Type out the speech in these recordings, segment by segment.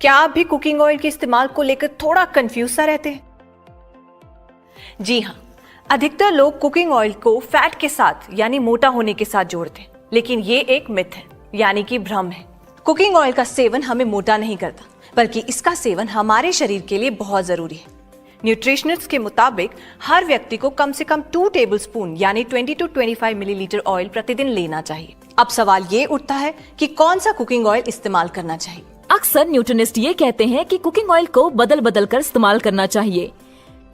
क्या आप भी कुकिंग ऑयल के इस्तेमाल को लेकर थोड़ा कंफ्यूज सा रहते हैं? जी हाँ, अधिकतर लोग कुकिंग ऑयल को फैट के साथ यानी मोटा होने के साथ जोड़ते हैं, लेकिन ये एक मिथ है यानी कि भ्रम है। कुकिंग ऑयल का सेवन हमें मोटा नहीं करता, बल्कि इसका सेवन हमारे शरीर के लिए बहुत जरूरी है। न्यूट्रिशनिस्ट के मुताबिक हर व्यक्ति को कम से कम 2 टेबलस्पून यानी 20 to 25 मिलीलीटर ऑयल प्रतिदिन लेना चाहिए। अब सवाल ये उठता है कि कौन सा कुकिंग ऑयल इस्तेमाल करना चाहिए। अक्सर न्यूट्रिनिस्ट ये कहते हैं कि कुकिंग ऑयल को बदल बदल कर इस्तेमाल करना चाहिए।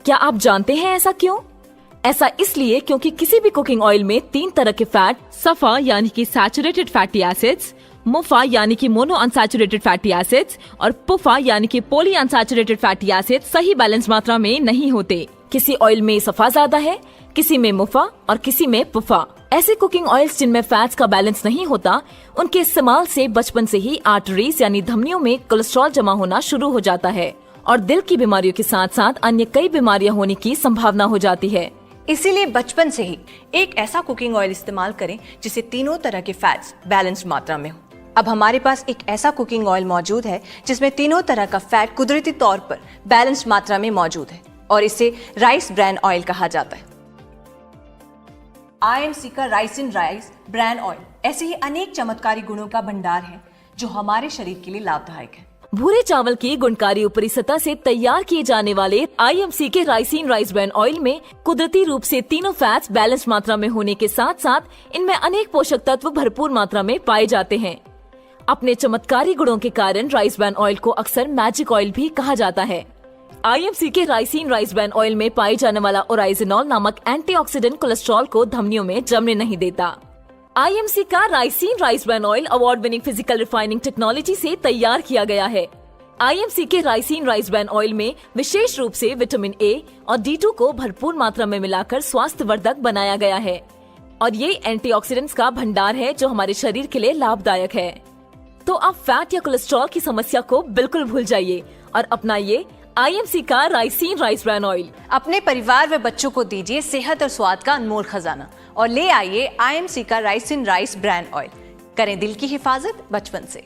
क्या आप जानते हैं ऐसा क्यों? ऐसा इसलिए क्योंकि किसी भी कुकिंग ऑयल में 3 तरह के फैट, सफा यानी कि सैचुरेटेड फैटी एसिड्स, मुफा यानी कि मोनो अनसैचुरेटेड फैटी एसिड्स और पुफा यानी कि पॉली अनसैचुरेटेड फैटी एसिड्स सही बैलेंस मात्रा में नहीं होते। किसी ऑयल में सफा ज्यादा है, किसी में मुफा और किसी में पुफा। ऐसे कुकिंग ऑयल्स जिनमें फैट्स का बैलेंस नहीं होता, उनके इस्तेमाल से बचपन से ही आर्टरीज यानी धमनियों में कोलेस्ट्रॉल जमा होना शुरू हो जाता है और दिल की बीमारियों के साथ साथ अन्य कई बीमारियां होने की संभावना हो जाती है। इसीलिए बचपन से ही एक ऐसा कुकिंग ऑयल इस्तेमाल करें जिसे तीनों तरह के फैट्स बैलेंस मात्रा में हो। अब हमारे पास एक ऐसा कुकिंग ऑयल मौजूद है जिसमें तीनों तरह का फैट कुदरती तौर पर बैलेंस मात्रा में मौजूद है और इसे राइस ब्रान ऑयल कहा जाता है। IMC का राइसिन राइस ब्रान ऑयल ऐसे ही अनेक चमत्कारी गुणों का भंडार है जो हमारे शरीर के लिए लाभदायक है। भूरे चावल की गुणकारी ऊपरी सतह से तैयार किए जाने वाले IMC के राइसिन राइस ब्रान ऑयल में कुदरती रूप से तीनों फैट्स बैलेंस मात्रा में होने के साथ साथ इनमें अनेक पोषक तत्व भरपूर मात्रा में पाए जाते हैं। अपने चमत्कारी गुणों के कारण राइस ब्रान ऑयल को अक्सर मैजिक ऑयल भी कहा जाता है। IMC के राइसिन राइस ब्रान ऑयल में पाए जाने वाला ओराइजिनॉल नामक एंटीऑक्सीडेंट कोलेस्ट्रॉल को धमनियों में जमने नहीं देता। IMC का ricin rice bran oil award winning physical refining technology से तैयार किया गया है। IMC के राइसिन राइस ब्रान ऑयल में विशेष रूप से विटामिन A और D2 को भरपूर मात्रा में मिलाकर स्वास्थ्यवर्धक बनाया गया है और ये एंटीऑक्सीडेंट्स का भंडार है जो हमारे शरीर के लिए लाभदायक है। तो आप फैट या कोलेस्ट्रॉल की समस्या को बिल्कुल भूल जाइए और अपनाइए IMC का राइसिन राइस ब्रान ऑयल। अपने परिवार व बच्चों को दीजिए सेहत और स्वाद का अनमोल खजाना और ले आइए IMC का राइसिन राइस ब्रान ऑयल। करें दिल की हिफाजत बचपन से।